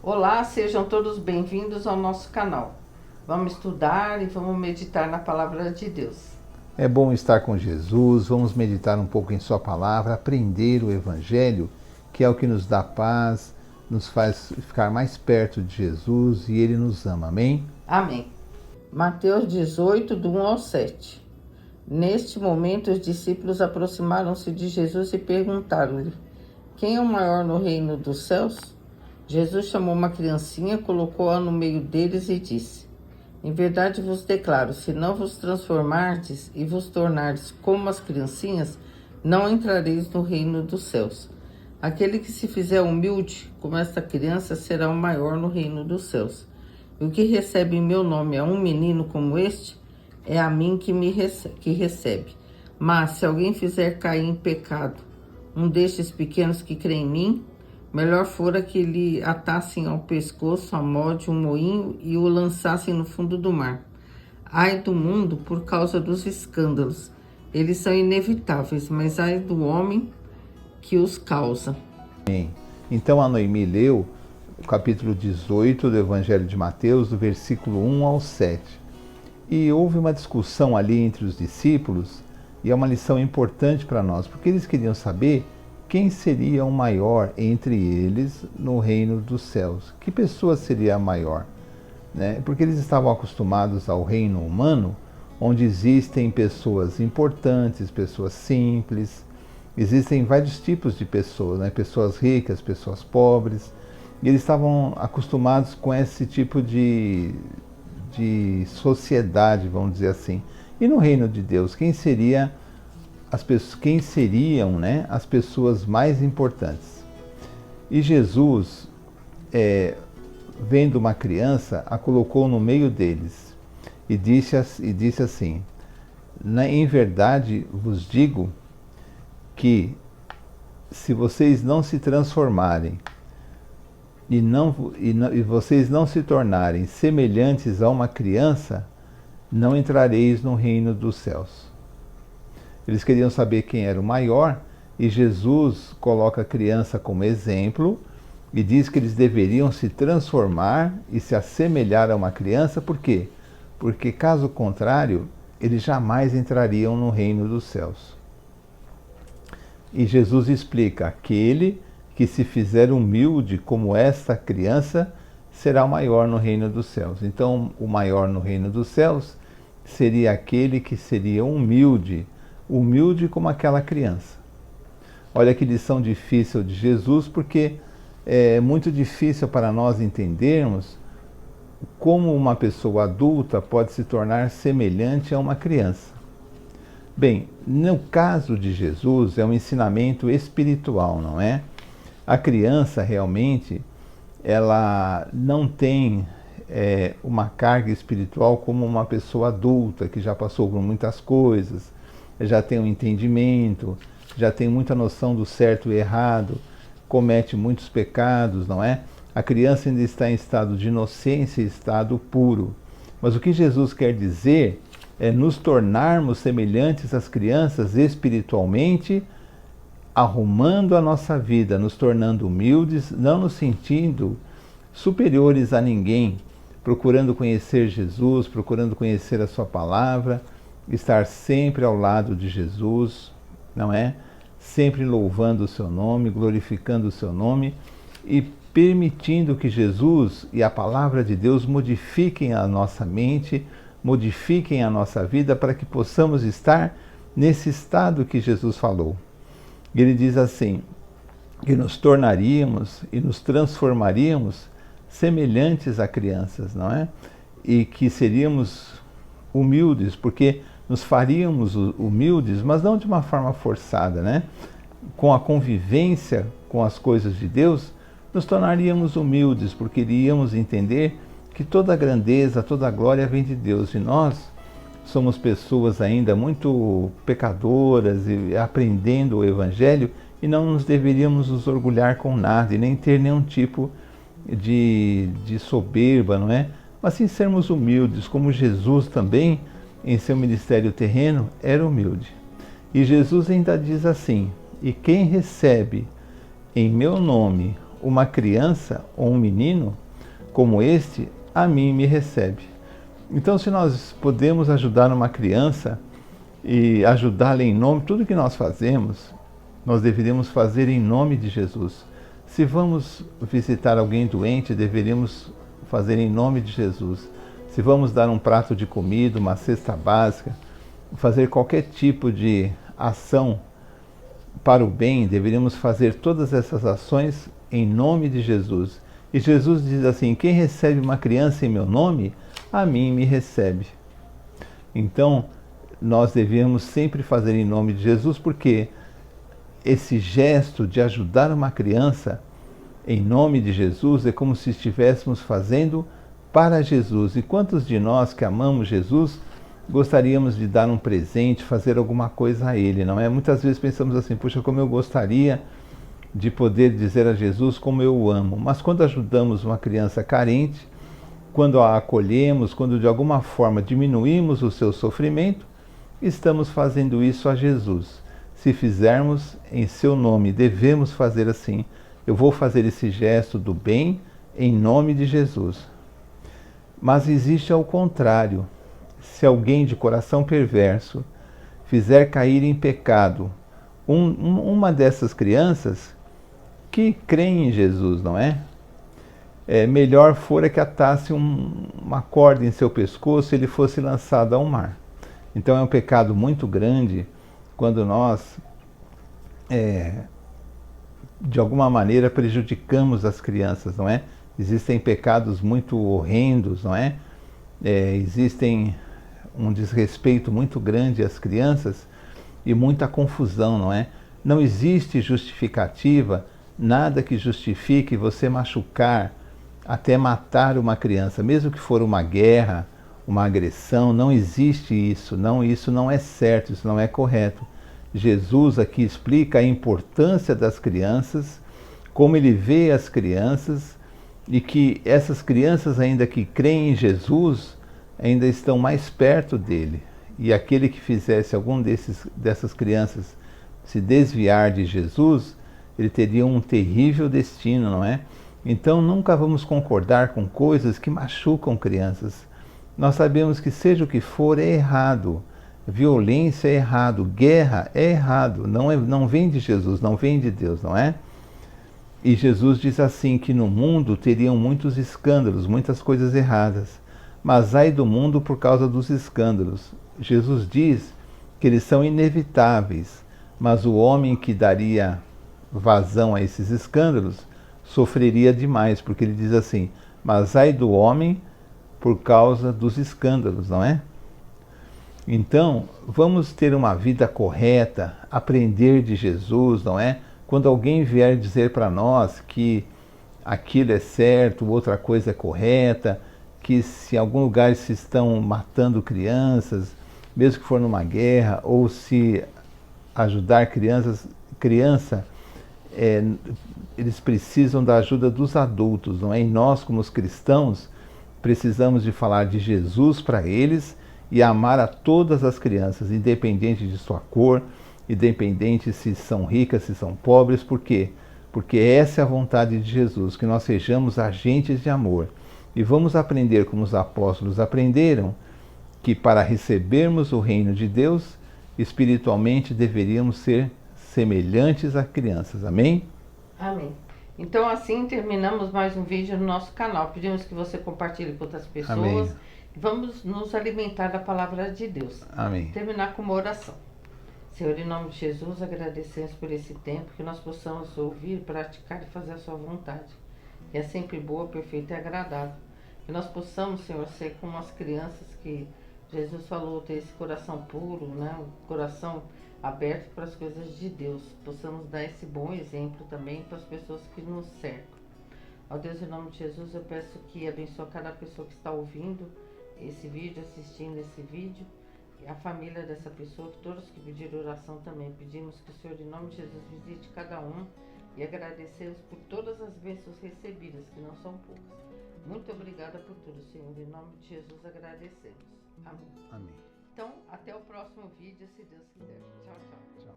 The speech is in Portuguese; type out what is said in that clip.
Olá, sejam todos bem-vindos ao nosso canal. Vamos estudar e vamos meditar na palavra de Deus. É bom estar com Jesus, vamos meditar um pouco em sua palavra, aprender o Evangelho, que é o que nos dá paz, nos faz ficar mais perto de Jesus e Ele nos ama. Amém? Amém. Mateus 18, do 1 ao 7. Neste momento, os discípulos aproximaram-se de Jesus e perguntaram-lhe: quem é o maior no reino dos céus? Jesus chamou uma criancinha, colocou-a no meio deles e disse: em verdade vos declaro, se não vos transformardes e vos tornardes como as criancinhas, não entrareis no reino dos céus. Aquele que se fizer humilde, como esta criança, será o maior no reino dos céus. E o que recebe em meu nome a um menino como este, é a mim que recebe. Mas se alguém fizer cair em pecado um destes pequenos que crê em mim, melhor fora que lhe atassem ao pescoço a mó de um moinho e o lançassem no fundo do mar. Ai do mundo por causa dos escândalos. Eles são inevitáveis, mas ai do homem que os causa. Amém. Então a Noemi leu o capítulo 18 do Evangelho de Mateus, do versículo 1 ao 7. E houve uma discussão ali entre os discípulos, e é uma lição importante para nós, porque eles queriam saber quem seria o maior entre eles no reino dos céus. Que pessoa seria a maior? Porque eles estavam acostumados ao reino humano, onde existem pessoas importantes, pessoas simples, existem vários tipos de pessoas, pessoas ricas, pessoas pobres, e eles estavam acostumados com esse tipo de sociedade, vamos dizer assim. E no reino de Deus, quem seriam as pessoas mais importantes? E Jesus, vendo uma criança, a colocou no meio deles e disse assim: em verdade vos digo que se vocês não se transformarem e vocês não se tornarem semelhantes a uma criança, não entrareis no reino dos céus. Eles queriam saber quem era o maior, e Jesus coloca a criança como exemplo e diz que eles deveriam se transformar e se assemelhar a uma criança. Por quê? Porque caso contrário, eles jamais entrariam no reino dos céus. E Jesus explica: aquele que se fizer humilde como esta criança será o maior no reino dos céus. Então, o maior no reino dos céus seria aquele que seria humilde como aquela criança. Olha que lição difícil de Jesus, porque é muito difícil para nós entendermos como uma pessoa adulta pode se tornar semelhante a uma criança. Bem, no caso de Jesus, é um ensinamento espiritual, não é? A criança realmente, ela não tem uma carga espiritual como uma pessoa adulta, que já passou por muitas coisas, já tem um entendimento, já tem muita noção do certo e errado, comete muitos pecados, não é? A criança ainda está em estado de inocência e estado puro. Mas o que Jesus quer dizer é nos tornarmos semelhantes às crianças espiritualmente, arrumando a nossa vida, nos tornando humildes, não nos sentindo superiores a ninguém, procurando conhecer Jesus, procurando conhecer a sua palavra, estar sempre ao lado de Jesus, não é? Sempre louvando o seu nome, glorificando o seu nome e permitindo que Jesus e a palavra de Deus modifiquem a nossa mente, modifiquem a nossa vida para que possamos estar nesse estado que Jesus falou. Ele diz assim, que nos tornaríamos e nos transformaríamos semelhantes a crianças, não é? E que seríamos humildes, porque nos faríamos humildes, mas não de uma forma forçada, né? Com a convivência com as coisas de Deus, nos tornaríamos humildes, porque iríamos entender que toda a grandeza, toda a glória vem de Deus, e nós somos pessoas ainda muito pecadoras e aprendendo o Evangelho, e não nos deveríamos nos orgulhar com nada e nem ter nenhum tipo de soberba, não é? Mas sim sermos humildes, como Jesus também, em seu ministério terreno, era humilde. E Jesus ainda diz assim: e quem recebe em meu nome uma criança ou um menino como este, a mim me recebe. Então, se nós podemos ajudar uma criança e ajudá-la em nome, tudo que nós fazemos, nós deveríamos fazer em nome de Jesus. Se vamos visitar alguém doente, deveríamos fazer em nome de Jesus. Se vamos dar um prato de comida, uma cesta básica, fazer qualquer tipo de ação para o bem, deveríamos fazer todas essas ações em nome de Jesus. E Jesus diz assim: quem recebe uma criança em meu nome, a mim me recebe. Então, nós devemos sempre fazer em nome de Jesus, porque esse gesto de ajudar uma criança em nome de Jesus é como se estivéssemos fazendo para Jesus. E quantos de nós que amamos Jesus gostaríamos de dar um presente, fazer alguma coisa a Ele, não é? Muitas vezes pensamos assim: puxa, como eu gostaria de poder dizer a Jesus como eu o amo. Mas quando ajudamos uma criança carente, quando a acolhemos, quando de alguma forma diminuímos o seu sofrimento, estamos fazendo isso a Jesus. Se fizermos em seu nome, devemos fazer assim. Eu vou fazer esse gesto do bem em nome de Jesus. Mas existe ao contrário. Se alguém de coração perverso fizer cair em pecado uma dessas crianças que creem em Jesus, não é? Melhor fora que atasse uma corda em seu pescoço e ele fosse lançado ao mar. Então é um pecado muito grande quando nós, de alguma maneira, prejudicamos as crianças, não é? Existem pecados muito horrendos, não é? Existem um desrespeito muito grande às crianças e muita confusão, não é? Não existe justificativa, nada que justifique você machucar, até matar uma criança, mesmo que for uma guerra, uma agressão. Não existe isso, isso não é certo, isso não é correto. Jesus aqui explica a importância das crianças, como ele vê as crianças, e que essas crianças, ainda que creem em Jesus, ainda estão mais perto dele. E aquele que fizesse algum dessas crianças se desviar de Jesus, ele teria um terrível destino, não é? Então nunca vamos concordar com coisas que machucam crianças. Nós sabemos que seja o que for é errado. Violência é errado, guerra é errado, não vem de Jesus, não vem de Deus, não é? E Jesus diz assim, que no mundo teriam muitos escândalos, muitas coisas erradas, mas ai do mundo por causa dos escândalos. Jesus diz que eles são inevitáveis, mas o homem que daria vazão a esses escândalos sofreria demais, porque ele diz assim: mas ai do homem por causa dos escândalos, não é? Então, vamos ter uma vida correta, aprender de Jesus, não é? Quando alguém vier dizer para nós que aquilo é certo, outra coisa é correta, que se em algum lugar se estão matando crianças, mesmo que for numa guerra, ou se ajudar criança, eles precisam da ajuda dos adultos, não é? E nós, como os cristãos, precisamos de falar de Jesus para eles e amar a todas as crianças, independente de sua cor, independente se são ricas, se são pobres. Por quê? Porque essa é a vontade de Jesus, que nós sejamos agentes de amor. E vamos aprender, como os apóstolos aprenderam, que para recebermos o reino de Deus, espiritualmente deveríamos ser semelhantes a crianças. Amém? Amém. Então assim terminamos mais um vídeo no nosso canal. Pedimos que você compartilhe com outras pessoas. Amém. Vamos nos alimentar da palavra de Deus. Amém. Terminar com uma oração. Senhor, em nome de Jesus, agradecemos por esse tempo, que nós possamos ouvir, praticar e fazer a sua vontade, que é sempre boa, perfeita e agradável. Que nós possamos, Senhor, ser como as crianças que Jesus falou, ter esse coração puro, né? Um coração aberto para as coisas de Deus. Possamos dar esse bom exemplo também para as pessoas que nos cercam. Ó Deus, em nome de Jesus, eu peço que abençoe cada pessoa que está ouvindo esse vídeo, assistindo esse vídeo, e a família dessa pessoa, todos que pediram oração também. Pedimos que o Senhor, em nome de Jesus, visite cada um e agradecemos por todas as bênçãos recebidas, que não são poucas. Muito obrigada por tudo, Senhor. Em nome de Jesus agradecemos. Amém. Amém. Então, até o próximo vídeo, se Deus quiser. Tchau, tchau.